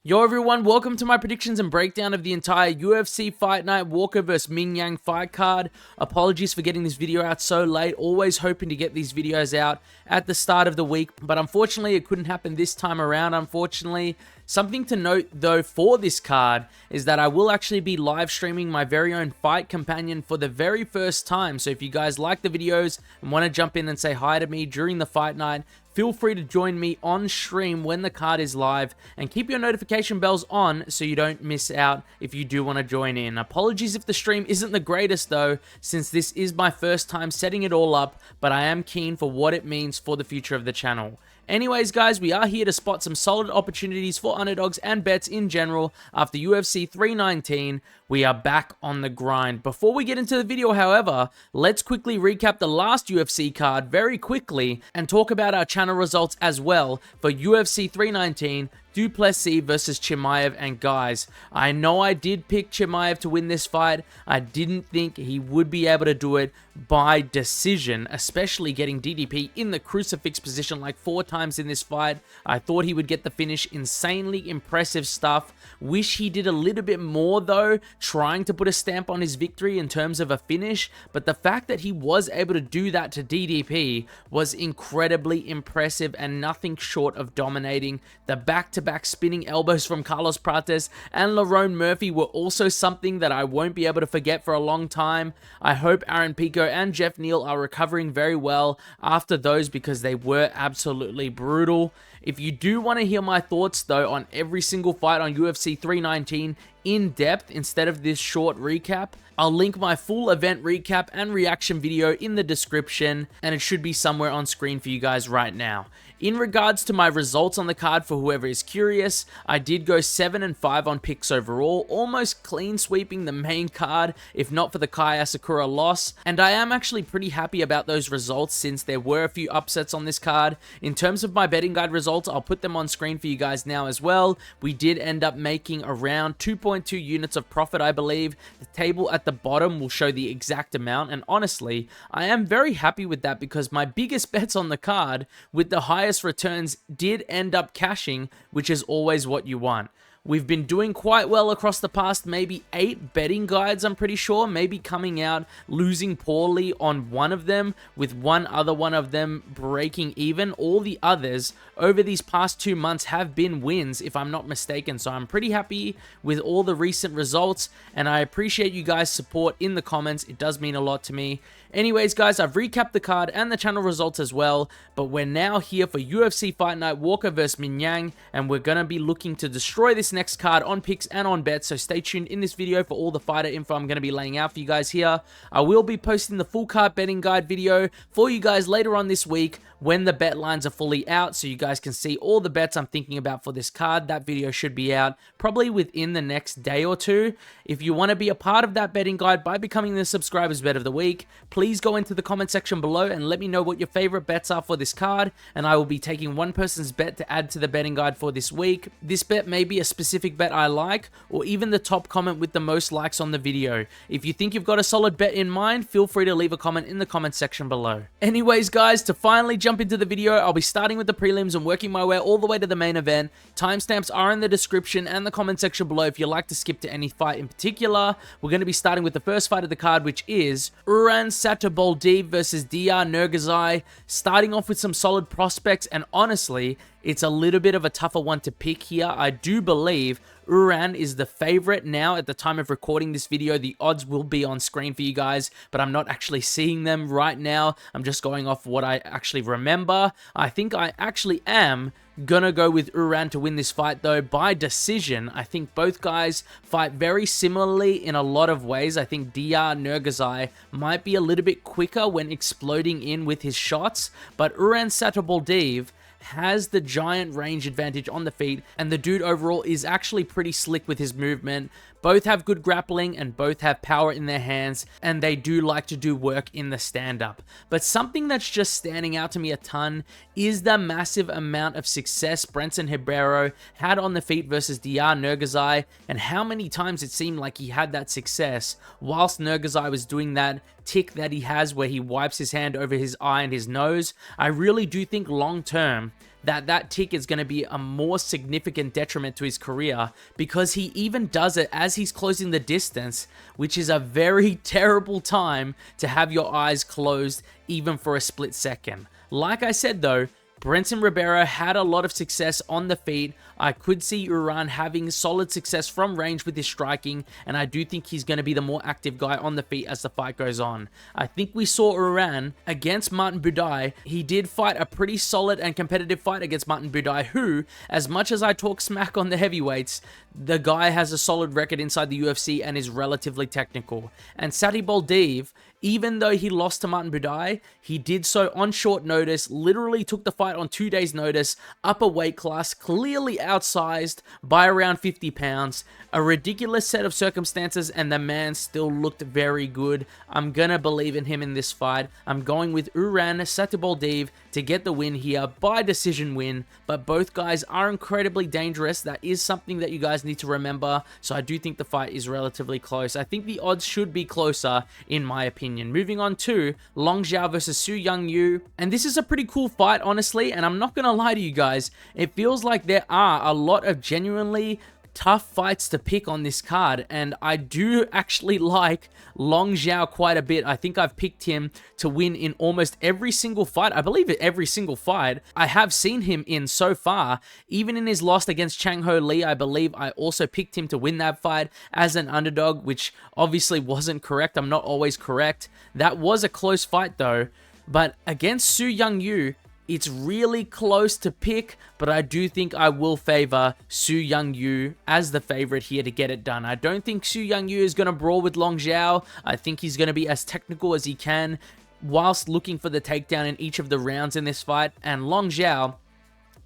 Yo everyone, welcome to my predictions and breakdown of the entire UFC Fight Night Walker vs Mingyang fight card. Apologies for getting this video out so late, always hoping to get these videos out at the start of the week, but unfortunately it couldn't happen this time around, unfortunately. Something to note though for this card is that I will actually be live streaming my very own fight companion for the very first time, so if you guys like the videos and want to jump in and say hi to me during the fight night, feel free to join me on stream when the card is live and keep your notification bells on so you don't miss out if you do want to join in. Apologies if the stream isn't the greatest though, since this is my first time setting it all up, but I am keen for what it means for the future of the channel. Anyways guys, we are here to spot some solid opportunities for underdogs and bets in general after UFC 319. We are back on the grind. Before we get into the video, however, let's quickly recap the last UFC card very quickly and talk about our channel results as well for UFC 319, Du Plessis versus Chimaev. And guys, I know I did pick Chimaev to win this fight. I didn't think he would be able to do it by decision, especially getting DDP in the crucifix position like 4 times in this fight. I thought he would get the finish. Insanely impressive stuff. Wish he did a little bit more though, trying to put a stamp on his victory in terms of a finish, but the fact that he was able to do that to DDP was incredibly impressive and nothing short of dominating. The back-to-back spinning elbows from Carlos Prates and Lerone Murphy were also something that I won't be able to forget for a long time. I hope Aaron Pico and Jeff Neal are recovering very well after those because they were absolutely brutal. If you do want to hear my thoughts though on every single fight on UFC 319 in depth instead of this short recap, I'll link my full event recap and reaction video in the description, and it should be somewhere on screen for you guys right now. In regards to my results on the card, for whoever is curious, I did go 7-5 on picks overall, almost clean sweeping the main card, if not for the Kai Asakura loss, and I am actually pretty happy about those results since there were a few upsets on this card. In terms of my betting guide results, I'll put them on screen for you guys now as well. We did end up making around 2.2 units of profit, I believe. The table at the bottom will show the exact amount, and honestly, I am very happy with that because my biggest bets on the card with the highest returns did end up cashing, which is always what you want. We've been doing quite well across the past maybe 8 betting guides, I'm pretty sure, maybe coming out losing poorly on one of them, with one other one of them breaking even. All the others over these past 2 months have been wins, if I'm not mistaken, so I'm pretty happy with all the recent results, and I appreciate you guys' support in the comments. It does mean a lot to me. Anyways guys, I've recapped the card and the channel results as well, but we're now here for UFC Fight Night Walker vs Mingyang, and we're going to be looking to destroy this next card on picks and on bets, so stay tuned in this video for all the fighter info I'm going to be laying out for you guys here. I will be posting the full card betting guide video for you guys later on this week when the bet lines are fully out, so you guys can see all the bets I'm thinking about for this card. That video should be out probably within the next day or two. If you want to be a part of that betting guide by becoming the subscribers bet of the week, please go into the comment section below and let me know what your favorite bets are for this card, and I will be taking one person's bet to add to the betting guide for this week. This bet may be a specific bet I like, or even the top comment with the most likes on the video. If you think you've got a solid bet in mind, feel free to leave a comment in the comment section below. Anyways guys, to finally jump into the video, I'll be starting with the prelims and working my way all the way to the main event. Timestamps are in the description and the comment section below if you'd like to skip to any fight in particular. We're going to be starting with the first fight of the card, which is Uran Satybaldiev versus Diyar Nurgozhay. Starting off with some solid prospects, and honestly, it's a little bit of a tougher one to pick here. I do believe Uran is the favorite now at the time of recording this video. The odds will be on screen for you guys, but I'm not actually seeing them right now. I'm just going off what I actually remember. I think I actually am gonna go with Uran to win this fight though by decision. I think both guys fight very similarly in a lot of ways. I think Diyar Nurgozhay might be a little bit quicker when exploding in with his shots, but Uran Satybaldiev has the giant range advantage on the feet, and the dude overall is actually pretty slick with his movement. Both have good grappling and both have power in their hands, and they do like to do work in the stand-up. But something that's just standing out to me a ton is the massive amount of success Brenton Ribeiro had on the feet versus Diyar Nurgozhay, and how many times it seemed like he had that success whilst Nurgozhay was doing that tick that he has where he wipes his hand over his eye and his nose. I really do think long term him that tick is going to be a more significant detriment to his career, because he even does it as he's closing the distance, which is a very terrible time to have your eyes closed even for a split second. Like I said though, Brenton Ribeiro had a lot of success on the feet. I could see Uran having solid success from range with his striking, and I do think he's going to be the more active guy on the feet as the fight goes on. I think we saw Uran against Martin Buday. He did fight a pretty solid and competitive fight against Martin Buday, who, as much as I talk smack on the heavyweights, the guy has a solid record inside the UFC and is relatively technical. And Satybaldiev, even though he lost to Martin Buday, he did so on short notice, literally took the fight on 2 days notice, up a weight class, clearly outsized by around 50 pounds. A ridiculous set of circumstances, and the man still looked very good. I'm gonna believe in him in this fight. I'm going with Uran Satybaldiev to get the win here, by decision win, but both guys are incredibly dangerous. That is something that you guys need to remember, so I do think the fight is relatively close. I think the odds should be closer, in my opinion. Moving on to Rongzhu versus Su Yangyu, and this is a pretty cool fight, honestly, and I'm not gonna lie to you guys, it feels like there are a lot of genuinely tough fights to pick on this card, and I do actually like Rongzhu quite a bit. I think I've picked him to win in almost every single fight. I believe every single fight I have seen him in so far. Even in his loss against Chang Ho Lee, I believe I also picked him to win that fight as an underdog, which obviously wasn't correct. I'm not always correct. That was a close fight though, but against Su Yangyu, it's really close to pick, but I do think I will favor Su Yangyu as the favorite here to get it done. I don't think Su Yangyu is going to brawl with Rongzhu. I think he's going to be as technical as he can whilst looking for the takedown in each of the rounds in this fight, and Rongzhu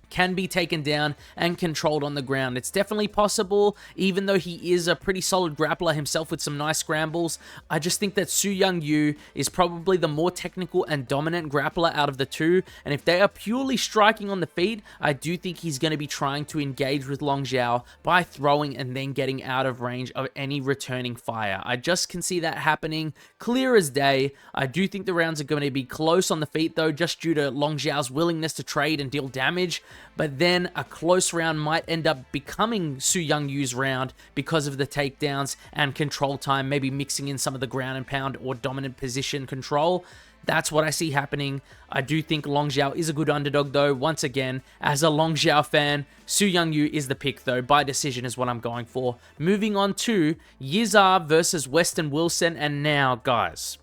can be taken down and controlled on the ground. It's definitely possible, even though he is a pretty solid grappler himself with some nice scrambles. I just think that Su Yangyu is probably the more technical and dominant grappler out of the two, and if they are purely striking on the feet, I do think he's going to be trying to engage with Rongzhu by throwing and then getting out of range of any returning fire. I just can see that happening clear as day. I do think the rounds are going to be close on the feet though, just due to Rongzhu's willingness to trade and deal damage. But then a close round might end up becoming Su Yangyu's round because of the takedowns and control time, maybe mixing in some of the ground and pound or dominant position control. That's what I see happening. I do think Rongzhu is a good underdog though. Once again, as a Rongzhu fan, Su Yangyu is the pick though. By decision is what I'm going for. Moving on to Yizha versus Westin Wilson. And now, guys,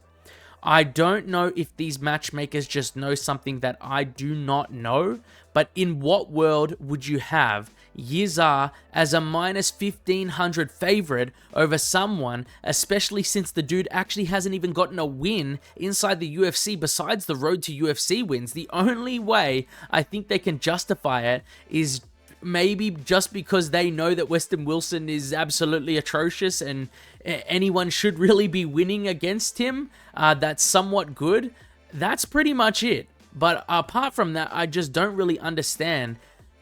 I don't know if these matchmakers just know something that I do not know, but in what world would you have Yizha as a minus 1500 favorite over someone, especially since the dude actually hasn't even gotten a win inside the UFC besides the road to UFC wins? The only way I think they can justify it is maybe just because they know that Westin Wilson is absolutely atrocious and anyone should really be winning against him. That's somewhat good. That's pretty much it. But apart from that, I just don't really understand.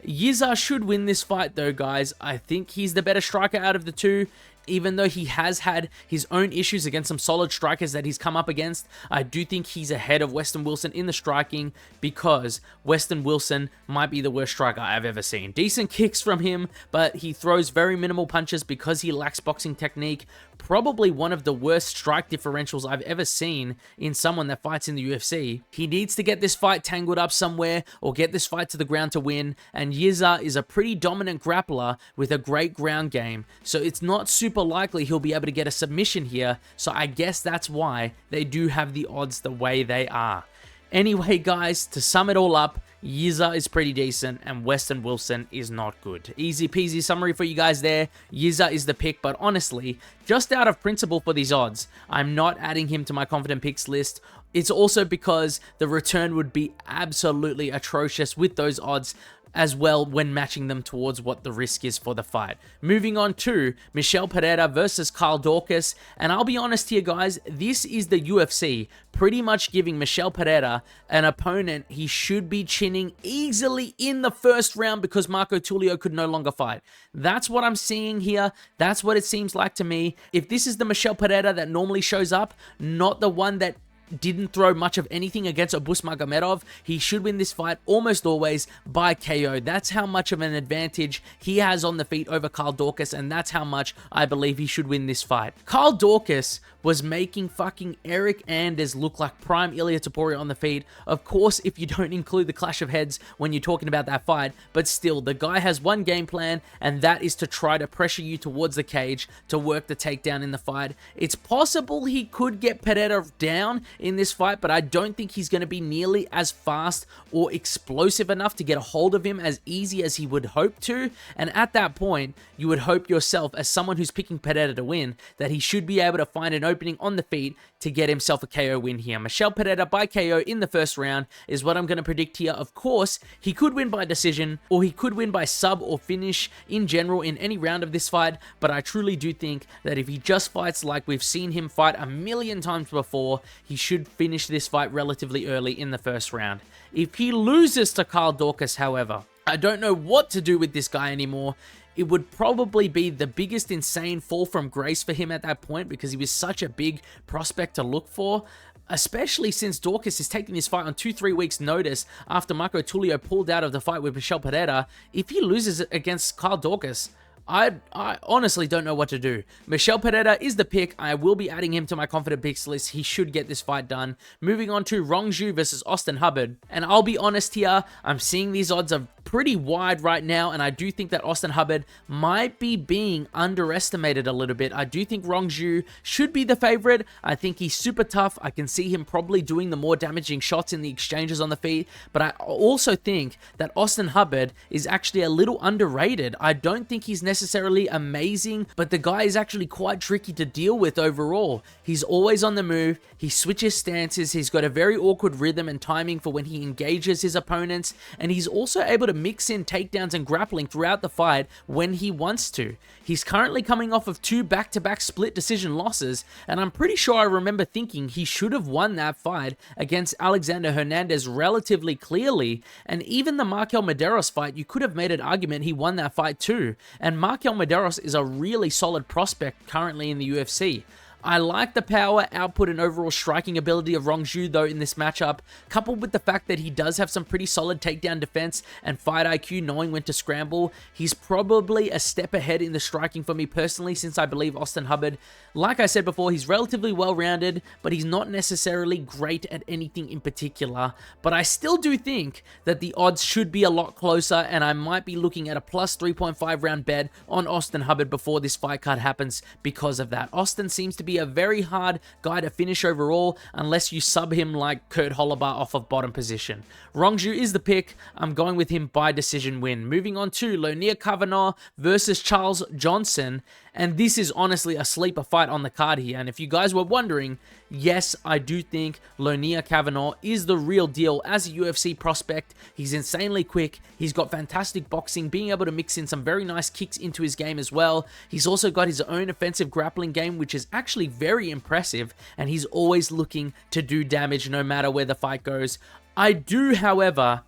Yizha should win this fight though, guys. I think he's the better striker out of the two. Even though he has had his own issues against some solid strikers that he's come up against, I do think he's ahead of Westin Wilson in the striking, because Westin Wilson might be the worst striker I've ever seen. Decent kicks from him, but he throws very minimal punches because he lacks boxing technique. Probably one of the worst strike differentials I've ever seen in someone that fights in the UFC. He needs to get this fight tangled up somewhere or get this fight to the ground to win, and Yizha is a pretty dominant grappler with a great ground game, so it's not super likely he'll be able to get a submission here, so I guess that's why they do have the odds the way they are. Anyway, guys, to sum it all up, Yizha is pretty decent and Westin Wilson is not good. Easy peasy summary for you guys there. Yizha is the pick, but honestly, just out of principle for these odds, I'm not adding him to my confident picks list. It's also because the return would be absolutely atrocious with those odds as well when matching them towards what the risk is for the fight. Moving on to Michel Pereira versus Kyle Daukaus, and I'll be honest here, guys, this is the UFC pretty much giving Michel Pereira an opponent he should be chinning easily in the first round because Marco Tulio could no longer fight. That's what I'm seeing here. That's what it seems like to me. If this is the Michel Pereira that normally shows up, not the one that didn't throw much of anything against Abusmagomedov, he should win this fight almost always by KO. That's how much of an advantage he has on the feet over Carl Daukaus, and that's how much I believe he should win this fight. Carl Daukaus was making fucking Eric Anders look like prime Ilia Topuria on the feet. Of course, if you don't include the clash of heads when you're talking about that fight, but still, the guy has one game plan, and that is to try to pressure you towards the cage to work the takedown in the fight. It's possible he could get Pereira down in this fight, but I don't think he's going to be nearly as fast or explosive enough to get a hold of him as easy as he would hope to, and at that point, you would hope yourself, as someone who's picking Pereira to win, that he should be able to find an opening on the feet to get himself a KO win here. Michel Pereira by KO in the first round is what I'm going to predict here. Of course, he could win by decision, or he could win by sub or finish in general in any round of this fight, but I truly do think that if he just fights like we've seen him fight a million times before, he should finish this fight relatively early in the first round. If he loses to Carl Daukaus, however, I don't know what to do with this guy anymore. It would probably be the biggest insane fall from grace for him at that point, because he was such a big prospect to look for, especially since Daukaus is taking this fight on 2-3 weeks notice after Marco Tulio pulled out of the fight with Michel Pereira. If he loses against Carl Daukaus, I honestly don't know what to do. Michel Pereira is the pick. I will be adding him to my confident picks list. He should get this fight done. Moving on to Rongzhu versus Austin Hubbard. And I'll be honest here, I'm seeing these odds are pretty wide right now, and I do think that Austin Hubbard might be being underestimated a little bit. I do think Rongzhu should be the favorite. I think he's super tough. I can see him probably doing the more damaging shots in the exchanges on the feet, but I also think that Austin Hubbard is actually a little underrated. I don't think he's necessarily amazing, but the guy is actually quite tricky to deal with overall. He's always on the move. He switches stances. He's got a very awkward rhythm and timing for when he engages his opponents, and he's also able to mix in takedowns and grappling throughout the fight when he wants to. He's currently coming off of 2 back-to-back split decision losses, and I'm pretty sure I remember thinking he should have won that fight against Alexander Hernandez relatively clearly, and even the Markel Medeiros fight, you could have made an argument he won that fight too, and Markel Medeiros is a really solid prospect currently in the UFC. I like the power, output, and overall striking ability of Rongzhu though in this matchup, coupled with the fact that he does have some pretty solid takedown defense and fight IQ, knowing when to scramble. He's probably a step ahead in the striking for me personally, since I believe Austin Hubbard, like I said before, he's relatively well-rounded, but he's not necessarily great at anything in particular. But I still do think that the odds should be a lot closer, and I might be looking at a plus 3.5 round bet on Austin Hubbard before this fight card happens because of that. Austin seems to be a very hard guy to finish overall unless you sub him like Kurt Hollabar off of bottom position. Rongzhu is the pick. I'm going with him by decision win. Moving on to Lonir Kavanagh versus Charles Johnson, and this is honestly a sleeper fight on the card here. And if you guys were wondering, yes, I do think Lonir Kavanagh is the real deal as a UFC prospect. He's insanely quick. He's got fantastic boxing, being able to mix in some very nice kicks into his game as well. He's also got his own offensive grappling game, which is actually very impressive, and he's always looking to do damage no matter where the fight goes. I do, however,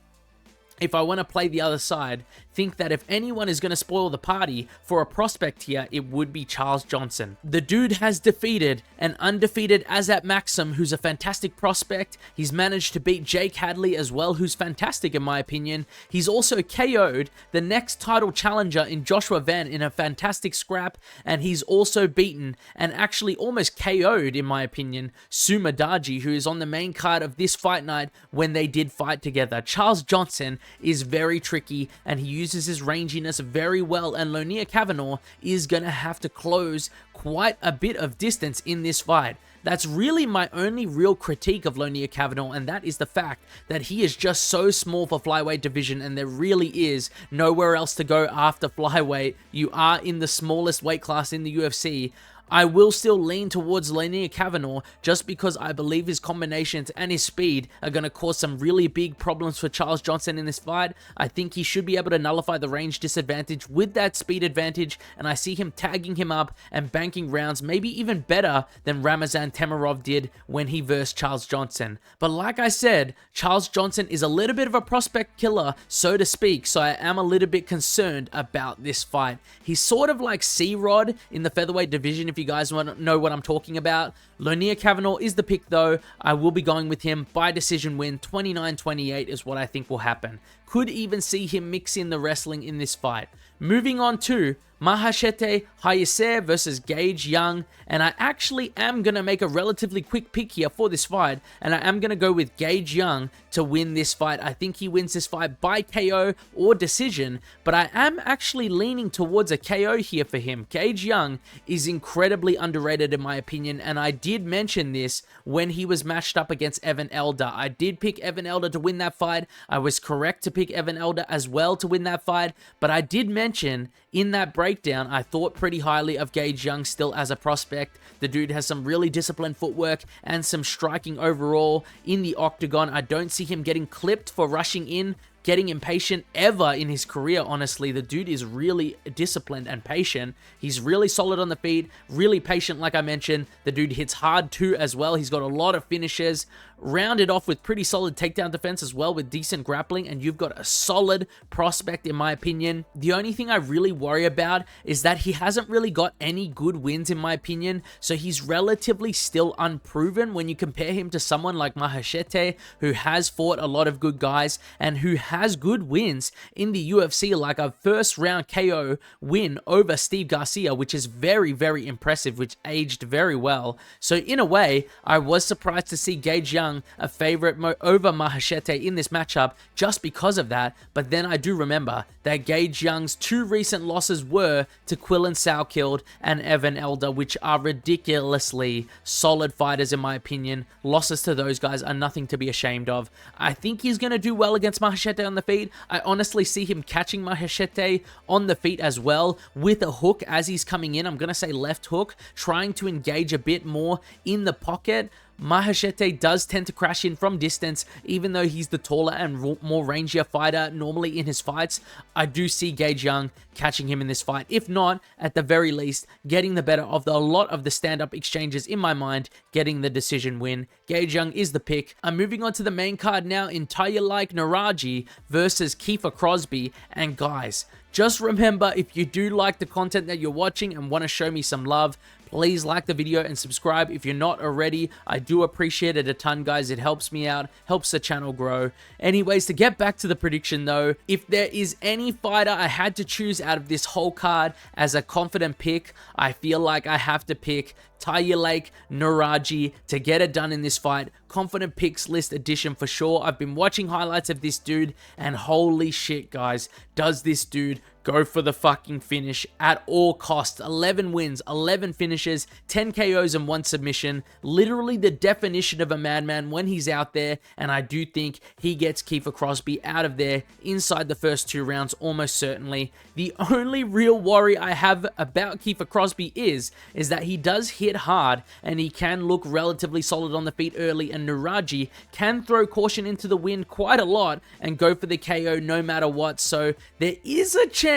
if I want to play the other side, think that if anyone is going to spoil the party for a prospect here, it would be Charles Johnson. The dude has defeated an undefeated Azat Maxim, who's a fantastic prospect. He's managed to beat Jake Hadley as well, who's fantastic in my opinion. He's also KO'd the next title challenger in Joshua Van in a fantastic scrap, and he's also beaten and actually almost KO'd, in my opinion, Sumudaerji, who is on the main card of this fight night when they did fight together. Charles Johnson is very tricky, and he uses his ranginess very well, and Lonir Kavanagh is going to have to close quite a bit of distance in this fight. That's really my only real critique of Lonir Kavanagh, and that is the fact that he is just so small for flyweight division, and there really is nowhere else to go after flyweight. You are in the smallest weight class in the UFC. I will still lean towards Lonir Kavanagh just because I believe his combinations and his speed are going to cause some really big problems for Charles Johnson in this fight. I think he should be able to nullify the range disadvantage with that speed advantage, and I see him tagging him up and banking rounds maybe even better than Ramazan Temirov did when he versed Charles Johnson. But like I said, Charles Johnson is a little bit of a prospect killer, so to speak, so I am a little bit concerned about this fight. He's sort of like C-Rod in the featherweight division, if you guys want to know what I'm talking about. Lonier Kavanagh is the pick though. I will be going with him by decision win. 29-28 is what I think will happen. Could even see him mix in the wrestling in this fight. Moving on to Mahashete Hayisaer versus Zhang, and I actually am going to make a relatively quick pick here for this fight, and I am going to go with Zhang to win this fight. I think he wins this fight by KO or decision, but I am actually leaning towards a KO here for him. Zhang is incredibly underrated in my opinion, and I did mention this when he was matched up against Evan Elder. I did pick Evan Elder to win that fight. I was correct to pick Evan Elder as well to win that fight, but I did mention in that breakdown, I thought pretty highly of Zhang still as a prospect. The dude has some really disciplined footwork and some striking overall in the octagon. I don't see him getting clipped for rushing in, getting impatient ever in his career, honestly. The dude is really disciplined and patient. He's really solid on the feet, really patient like I mentioned. The dude hits hard too as well. He's got a lot of finishes, rounded off with pretty solid takedown defense as well with decent grappling, and you've got a solid prospect in my opinion. The only thing I really worry about is that he hasn't really got any good wins in my opinion, so he's relatively still unproven when you compare him to someone like Mahashete, who has fought a lot of good guys and who has good wins in the UFC, like a first round KO win over Steve Garcia, which is very, very impressive, which aged very well. So in a way, I was surprised to see Zhang a favorite over Mahashete in this matchup just because of that, but then I do remember that Zhang's two recent losses were to Quillan Salkilled and Evan Elder, which are ridiculously solid fighters in my opinion. Losses to those guys are nothing to be ashamed of. I think he's going to do well against Mahashete on the feet. I honestly see him catching Mahashete on the feet as well with a hook as he's coming in. I'm going to say left hook, trying to engage a bit more in the pocket. Mahashete does tend to crash in from distance, even though he's the taller and more rangier fighter normally in his fights. I do see Zhang catching him in this fight. If not, at the very least, getting the better of a lot of the stand-up exchanges in my mind, getting the decision win. Zhang is the pick. I'm moving on to the main card now in Taiyilake Nueraji versus Kiefer Crosbie. And guys, just remember, if you do like the content that you're watching and want to show me some love, please like the video and subscribe if you're not already. I do appreciate it a ton, guys. It helps me out, helps the channel grow. Anyways, to get back to the prediction though, if there is any fighter I had to choose out of this whole card as a confident pick, I feel like I have to pick Taiyilake Nueraji to get it done in this fight. Confident picks list edition for sure. I've been watching highlights of this dude and holy shit, guys, does this dude go for the fucking finish at all costs. 11 wins, 11 finishes, 10 KOs and 1 submission. Literally the definition of a madman when he's out there, and I do think he gets Kiefer Crosbie out of there inside the first 2 rounds almost certainly. The only real worry I have about Kiefer Crosbie is that he does hit hard and he can look relatively solid on the feet early, and Nueraji can throw caution into the wind quite a lot and go for the KO no matter what. So there is a chance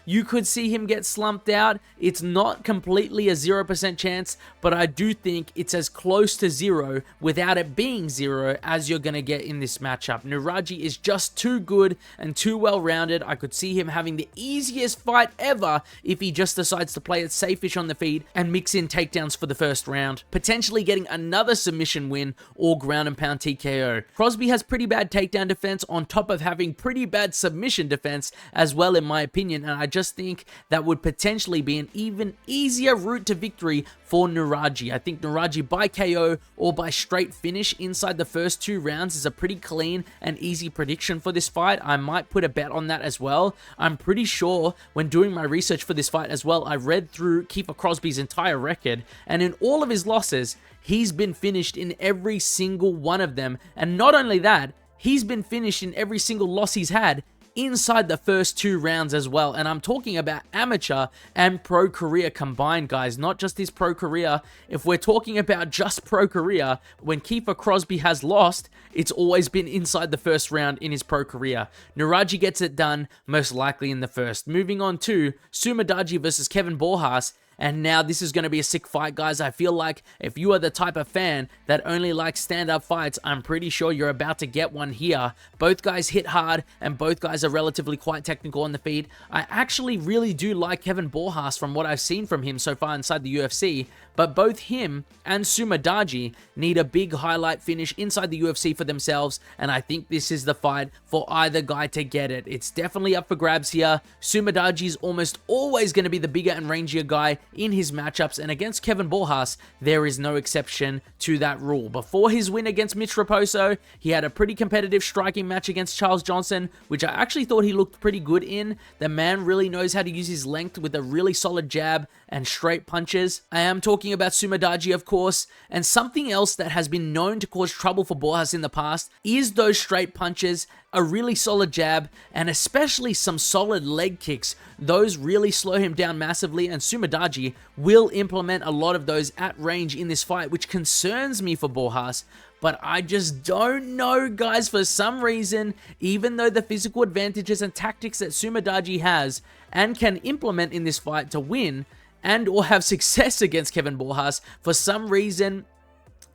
you could see him get slumped out. It's not completely a 0% chance, but I do think it's as close to 0 without it being 0 as you're going to get in this matchup. Nueraji is just too good and too well-rounded. I could see him having the easiest fight ever if he just decides to play it safe-ish on the feet and mix in takedowns for the first round, potentially getting another submission win or ground and pound TKO. Crosbie has pretty bad takedown defense on top of having pretty bad submission defense as well in my opinion, and I just think that would potentially be an even easier route to victory for Nueraji. I think Nueraji by KO or by straight finish inside the first 2 rounds is a pretty clean and easy prediction for this fight. I might put a bet on that as well. I'm pretty sure when doing my research for this fight as well, I read through Kiefer Crosbie's entire record, and in all of his losses, he's been finished in every single one of them. And not only that, he's been finished in every single loss he's had inside the first 2 rounds as well. And I'm talking about amateur and pro career combined, guys, not just his pro career. If we're talking about just pro career, when Kiefer Crosbie has lost, it's always been inside the first round in his pro career. Nueraji gets it done, most likely in the first. Moving on to Sumudaerji versus Kevin Borjas. and now this is going to be a sick fight, guys. I feel like if you are the type of fan that only likes stand-up fights, I'm pretty sure you're about to get one here. Both guys hit hard, and both guys are relatively quite technical on the feet. I actually really do like Kevin Borjas from what I've seen from him so far inside the UFC, but both him and Sumudaerji need a big highlight finish inside the UFC for themselves, and I think this is the fight for either guy to get it. It's definitely up for grabs here. Sumudaerji is almost always going to be the bigger and rangier guy in his matchups, and against Kevin Borjas, there is no exception to that rule. Before his win against Mitch Raposo, he had a pretty competitive striking match against Charles Johnson, which I actually thought he looked pretty good in. The man really knows how to use his length with a really solid jab and straight punches. I am talking about Sumudaerji, of course, and something else that has been known to cause trouble for Borjas in the past is those straight punches, a really solid jab, and especially some solid leg kicks. Those really slow him down massively, and Sumudaerji will implement a lot of those at range in this fight, which concerns me for Borjas. But I just don't know, guys. For some reason, even though the physical advantages and tactics that Sumudaerji has and can implement in this fight to win and or have success against Kevin Borjas, for some reason,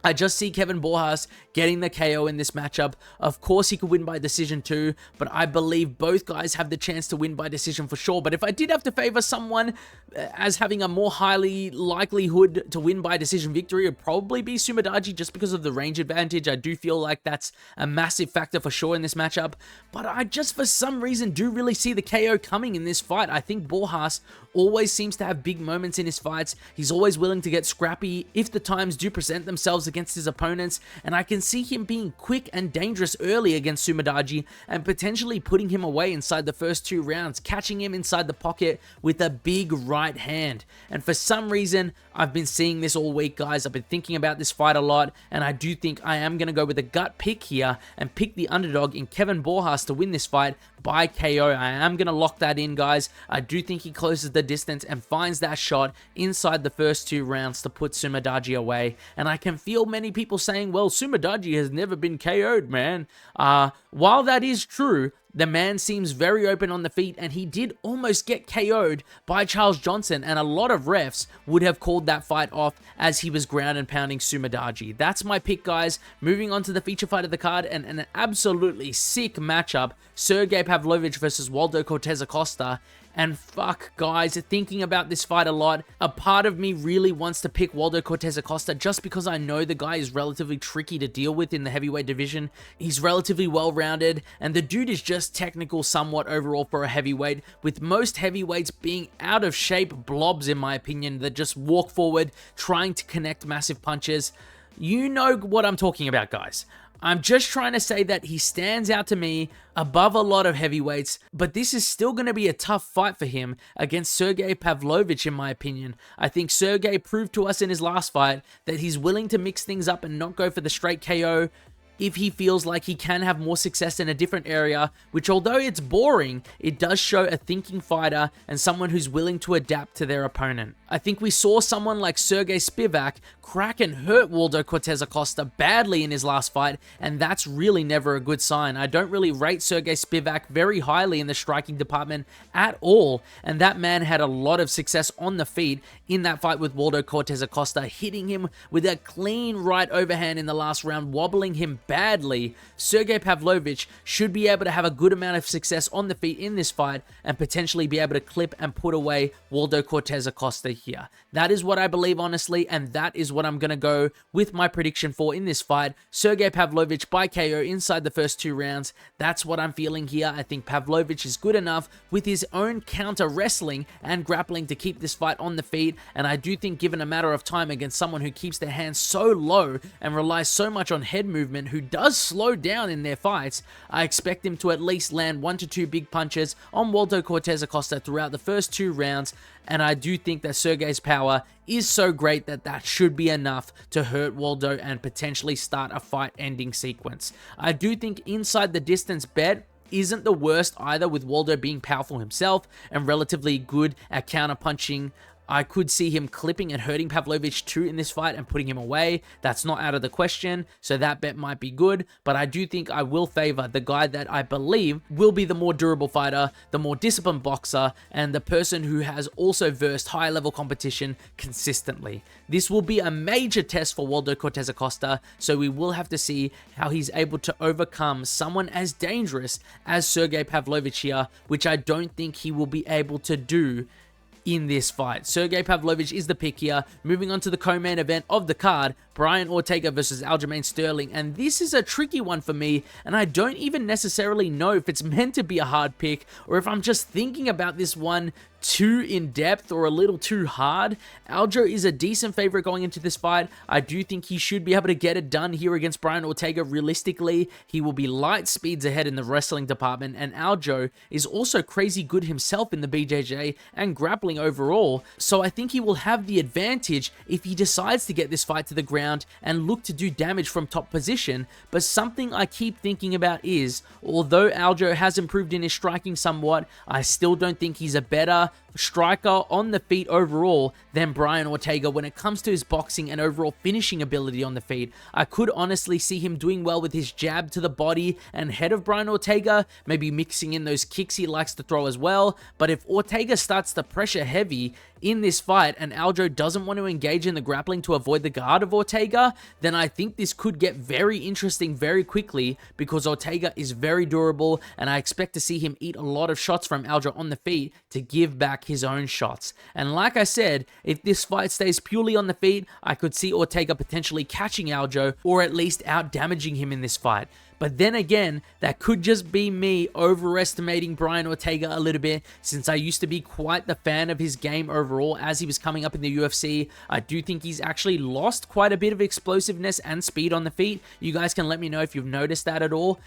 I just see Kevin Borjas getting the KO in this matchup. Of course, he could win by decision too, but I believe both guys have the chance to win by decision for sure. But if I did have to favor someone as having a more highly likelihood to win by decision victory, it would probably be Sumudaerji just because of the range advantage. I do feel like that's a massive factor for sure in this matchup, but I just for some reason do really see the KO coming in this fight. I think Borjas always seems to have big moments in his fights. He's always willing to get scrappy if the times do present themselves against his opponents, and I can see him being quick and dangerous early against Sumudaerji and potentially putting him away inside the first 2 rounds, catching him inside the pocket with a big right hand. And for some reason, I've been seeing this all week, guys. I've been thinking about this fight a lot, and I do think I am going to go with a gut pick here and pick the underdog in Kevin Borjas to win this fight by KO. I am going to lock that in, guys. I do think he closes the distance and finds that shot inside the first 2 rounds to put Sumudaerji away. And I can feel many people saying, well, Sumudaerji has never been KO'd, man. While that is true, the man seems very open on the feet, and he did almost get KO'd by Charles Johnson, and a lot of refs would have called that fight off as he was ground and pounding Sumudaerji. That's my pick, guys. Moving on to the feature fight of the card, and an absolutely sick matchup, Sergei Pavlovich versus Waldo Cortes-Acosta. And fuck, guys, thinking about this fight a lot, a part of me really wants to pick Waldo Cortes-Acosta just because I know the guy is relatively tricky to deal with in the heavyweight division. He's relatively well-rounded, and the dude is just technical somewhat overall for a heavyweight, with most heavyweights being out of shape blobs, in my opinion, that just walk forward trying to connect massive punches. You know what I'm talking about, guys. I'm just trying to say that he stands out to me above a lot of heavyweights, but this is still going to be a tough fight for him against Sergei Pavlovich, in my opinion. I think Sergei proved to us in his last fight that he's willing to mix things up and not go for the straight KO if he feels like he can have more success in a different area, which although it's boring, it does show a thinking fighter and someone who's willing to adapt to their opponent. I think we saw someone like Sergei Spivak crack and hurt Waldo Cortes-Acosta badly in his last fight, and that's really never a good sign. I don't really rate Sergei Spivak very highly in the striking department at all, and that man had a lot of success on the feet in that fight with Waldo Cortes-Acosta, hitting him with a clean right overhand in the last round, wobbling him badly. Sergei Pavlovich should be able to have a good amount of success on the feet in this fight and potentially be able to clip and put away Waldo Cortes-Acosta here. That is what I believe, honestly, and that is what I'm going to go with my prediction for in this fight. Sergei Pavlovich by KO inside the first 2 rounds. That's what I'm feeling here. I think Pavlovich is good enough with his own counter wrestling and grappling to keep this fight on the feet, and I do think given a matter of time against someone who keeps their hands so low and relies so much on head movement, who does slow down in their fights, I expect him to at least land 1 to 2 big punches on Waldo Cortes-Acosta throughout the first 2 rounds, and I do think that Sergei's power is so great that that should be enough to hurt Waldo and potentially start a fight-ending sequence. I do think inside the distance bet isn't the worst either, with Waldo being powerful himself and relatively good at counter-punching I could see him clipping and hurting Pavlovich too in this fight and putting him away. That's not out of the question, so that bet might be good, but I do think I will favor the guy that I believe will be the more durable fighter, the more disciplined boxer, and the person who has also versed high level competition consistently. This will be a major test for Waldo Cortes-Acosta, so we will have to see how he's able to overcome someone as dangerous as Sergei Pavlovich here, which I don't think he will be able to do in this fight. Sergei Pavlovich is the pick here. Moving on to the co-main event of the card, Brian Ortega versus Aljamain Sterling, and this is a tricky one for me, and I don't even necessarily know if it's meant to be a hard pick or if I'm just thinking about this one too in depth or a little too hard. Aljo is a decent favorite going into this fight. I do think he should be able to get it done here against Brian Ortega. Realistically, he will be light speeds ahead in the wrestling department, and Aljo is also crazy good himself in the BJJ and grappling overall, so I think he will have the advantage if he decides to get this fight to the ground and look to do damage from top position. But something I keep thinking about is, although Aljo has improved in his striking somewhat, I still don't think he's a better striker on the feet overall than Brian Ortega when it comes to his boxing and overall finishing ability on the feet. I could honestly see him doing well with his jab to the body and head of Brian Ortega, maybe mixing in those kicks he likes to throw as well. But if Ortega starts to pressure heavy in this fight and Aljo doesn't want to engage in the grappling to avoid the guard of Ortega, then I think this could get very interesting very quickly, because Ortega is very durable and I expect to see him eat a lot of shots from Aljo on the feet to give back his own shots. And like I said, if this fight stays purely on the feet, I could see Ortega potentially catching Aljo or at least out damaging him in this fight. But then again, that could just be me overestimating Brian Ortega a little bit, since I used to be quite the fan of his game overall as he was coming up in the UFC. I do think he's actually lost quite a bit of explosiveness and speed on the feet. You guys can let me know if you've noticed that at all.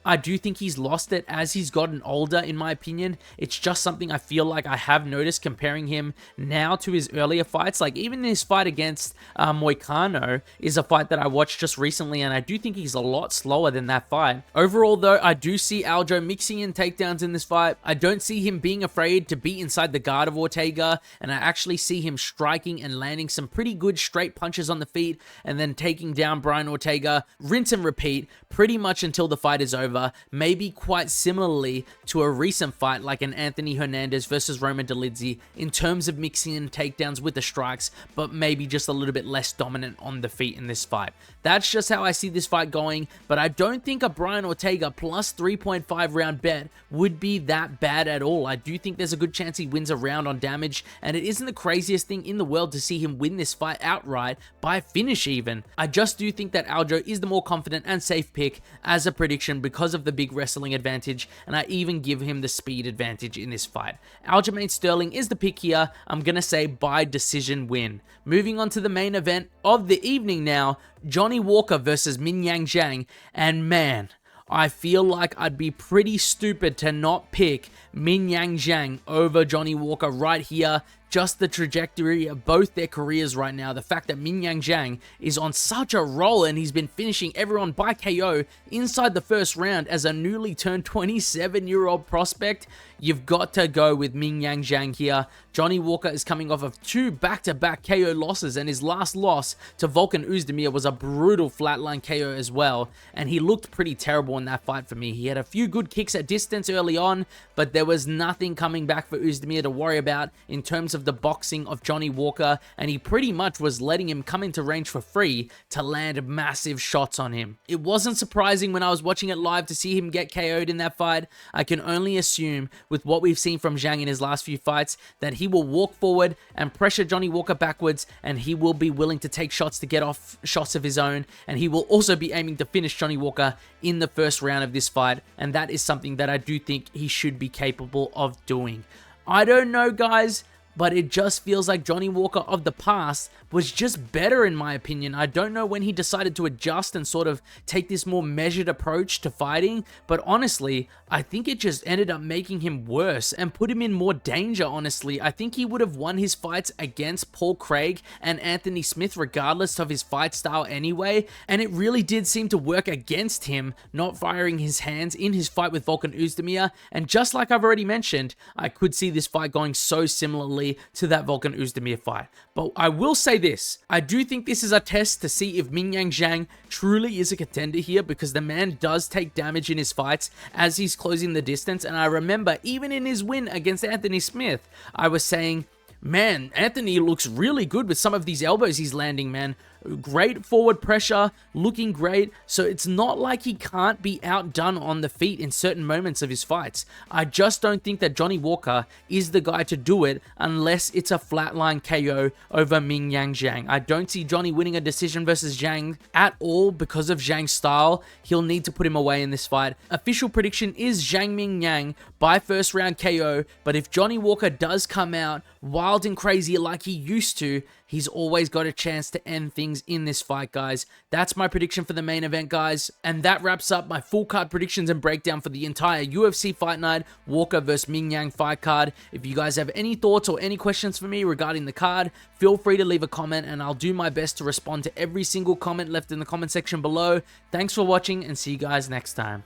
I do think he's lost it as he's gotten older, in my opinion. It's just something I feel like I have noticed comparing him now to his earlier fights. Like even his fight against Moicano is a fight that I watched just recently, and I do think he's a lot slower than that fight. Overall though, I do see Aljo mixing in takedowns in this fight. I don't see him being afraid to be inside the guard of Ortega, and I actually see him striking and landing some pretty good straight punches on the feet and then taking down Brian Ortega, rinse and repeat, pretty much until the fight is over. Maybe quite similarly to a recent fight like an Anthony Hernandez versus Roman Dolidze in terms of mixing in takedowns with the strikes, but maybe just a little bit less dominant on the feet in this fight. That's just how I see this fight going, but I don't think a Brian Ortega plus 3.5 round bet would be that bad at all. I do think there's a good chance he wins a round on damage, and it isn't the craziest thing in the world to see him win this fight outright by finish even. I just do think that Aljo is the more confident and safe pick as a prediction because of the big wrestling advantage, and I even give him the speed advantage in this fight. Aljamain Sterling is the pick here. I'm gonna say by decision win. Moving on to the main event of the evening now, Johnny Walker versus Mingyang Zhang, and man, I feel like I'd be pretty stupid to not pick Mingyang Zhang over Johnny Walker right here. Just the trajectory of both their careers right now, the fact that Mingyang Zhang is on such a roll and he's been finishing everyone by KO inside the first round as a newly turned 27-year-old prospect, you've got to go with Mingyang Zhang here. Johnny Walker is coming off of 2 back-to-back KO losses, and his last loss to Volkan Oezdemir was a brutal flatline KO as well, and he looked pretty terrible in that fight for me. He had a few good kicks at distance early on, but there was nothing coming back for Oezdemir to worry about in terms of the boxing of Johnny Walker, and he pretty much was letting him come into range for free to land massive shots on him. It wasn't surprising when I was watching it live to see him get KO'd in that fight. I can only assume with what we've seen from Zhang in his last few fights that he will walk forward and pressure Johnny Walker backwards, and he will be willing to take shots to get off shots of his own, and he will also be aiming to finish Johnny Walker in the first round of this fight, and that is something that I do think he should be capable of doing. I don't know, guys, but it just feels like Johnny Walker of the past was just better in my opinion. I don't know when he decided to adjust and sort of take this more measured approach to fighting, but honestly, I think it just ended up making him worse and put him in more danger, honestly. I think he would have won his fights against Paul Craig and Anthony Smith regardless of his fight style anyway, and it really did seem to work against him not firing his hands in his fight with Volkan Oezdemir, and just like I've already mentioned, I could see this fight going so similarly directly to that Volkan Oezdemir fight. But I will say this, I do think this is a test to see if Mingyang Zhang truly is a contender here, because the man does take damage in his fights as he's closing the distance. And I remember even in his win against Anthony Smith, I was saying, man, Anthony looks really good with some of these elbows he's landing, man. Great forward pressure, looking great. So it's not like he can't be outdone on the feet in certain moments of his fights. I just don't think that Johnny Walker is the guy to do it unless it's a flatline KO over Mingyang Zhang. I don't see Johnny winning a decision versus Zhang at all because of Zhang's style. He'll need to put him away in this fight. Official prediction is Zhang Mingyang by first round KO, but if Johnny Walker does come out wild and crazy like he used to, he's always got a chance to end things in this fight, guys. That's my prediction for the main event, guys. And that wraps up my full card predictions and breakdown for the entire UFC Fight Night Walker vs Mingyang fight card. If you guys have any thoughts or any questions for me regarding the card, feel free to leave a comment and I'll do my best to respond to every single comment left in the comment section below. Thanks for watching and see you guys next time.